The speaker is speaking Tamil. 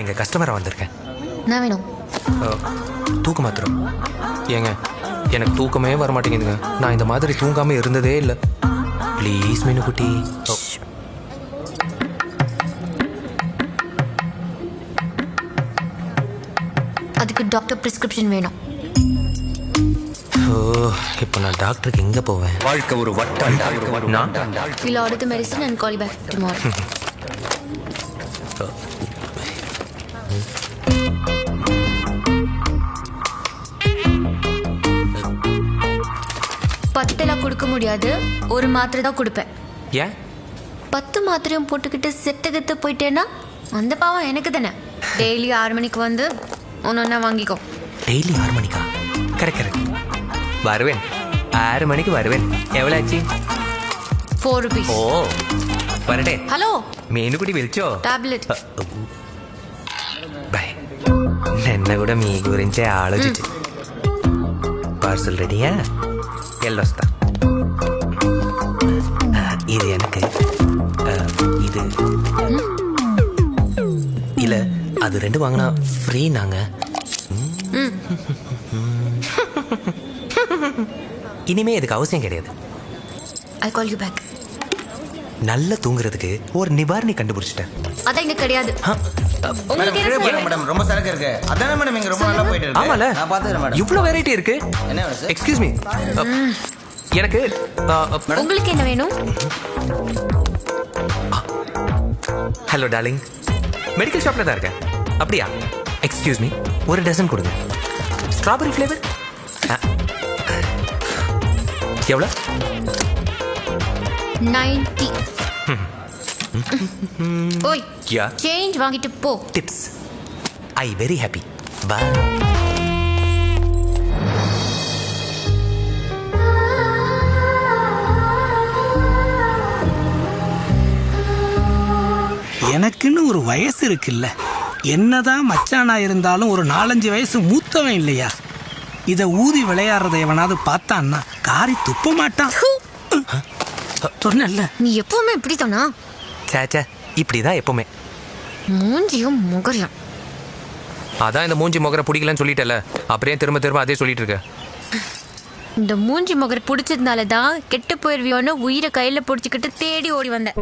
நான் இங்கே கஸ்டமராக வந்திருக்கேன். நான் வேணும். தூக்க மாத்திரம். ஏங்க எனக்கு தூக்கமே வர மாட்டேங்குதுங்க. நான் இந்த மாதிரி தூங்காமல் இருந்ததே இல்லை. ப்ளீஸ் மீனுக்குட்டி. அதுக்கு டாக்டர் பிரிஸ்கிரிப்ஷன் வேணும். ஓ இப்போ நான் டாக்டருக்கு எங்கே போவேன்? வாழ்க்கை ஒரு வட்டம். நான் We'll order the medicine and call you back tomorrow. பத்தெல்லாம் கொடுக்க முடியாது, ஒரு மாத்திரை தான் கொடுப்பேன். ஏன் 10 மாத்திரையும் போட்டுக்கிட்டு செத்துக்கிட்டு போயிட்டேன்னா அந்த பாவம் எனக்கு தானே. டெய்லி 6 மணிக்கு வந்து ஒன்று வாங்கிக்கோ. டெய்லி 6 மணிக்கா? கரெக்ட் வருவேன். 6 மணிக்கு வருவேன். எவ்வளோ ஆச்சு? 4 rupees. ఓ వరటే. హలో మీనుకుడి పిలిచో టాబ్లెట్. బాయ్. నిన్న కూడా మీ గురించే ఆలోచించి పార్సల్ రెడీయా? వెళ్ళొస్తా. ఇది எனக்கு இது இல்ல அது 2 வாங்கினா ஃப்ரீ. நாங்க இனிமே இதுக்கு அவசியம் கிடையாது. I'll call you back. நல்ல தூங்குறதுக்கு ஒரு நிவாரணி கண்டுபிடிச்சிட்டேன். அதான் இங்க கிடையாது. உங்களுக்கு என்ன மேடம் செய்ய? மேடம் ரொம்ப சரக்கு இருக்கு. அதானே மேடம் இங்க ரொம்ப நல்லா போயிட்டு இருக்கு. ஆமால, நான் பாத்துறேன் மேடம். இவ்ளோ வெரைட்டி இருக்கு. என்ன வேணும் சார்? எக்ஸ்கியூஸ் மீ, எனக்கு உங்களுக்கு என்ன வேணும்? ஹலோ டார்லிங், மெடிக்கல் ஷாப்ல தான் இருக்கேன். அப்படியா? எக்ஸ்கியூஸ் மீ, ஒரு டசன் கொடுங்க. ஸ்ட்ராபெரி ஃப்ளேவர் எவ்வளோ? 90. ஓய், யா சேஞ்ச் வாங்கிட்டு போ. Tips. I very happy. Bye. எனக்குன்னு ஒரு வயசு இருக்குல்ல. என்னதான் மச்சானா இருந்தாலும் ஒரு 4-5 வயசு மூத்தவன் இல்லையா? இதை ஊதி விளையாடுறத எவனாவது பார்த்தான்னா காரி துப்ப மாட்டான். சொன்னல, நீ எப்பவுமே இப்படி தானா? சேச்சே, இப்படிதான் எப்பவுமே. மூஞ்சியும் முகரம். அதான் இந்த மூஞ்சி முகரை பிடிக்கலன்னு சொல்லிட்டல, அப்படியே திரும்ப திரும்ப அதே சொல்லிட்டு இருக்க. இந்த மூஞ்சி முகரை பிடிச்சதுனால தான் கெட்டு போயிருவியோன்னு உயிரை கையில பிடிச்சிக்கிட்டு தேடி ஓடி வந்தேன்.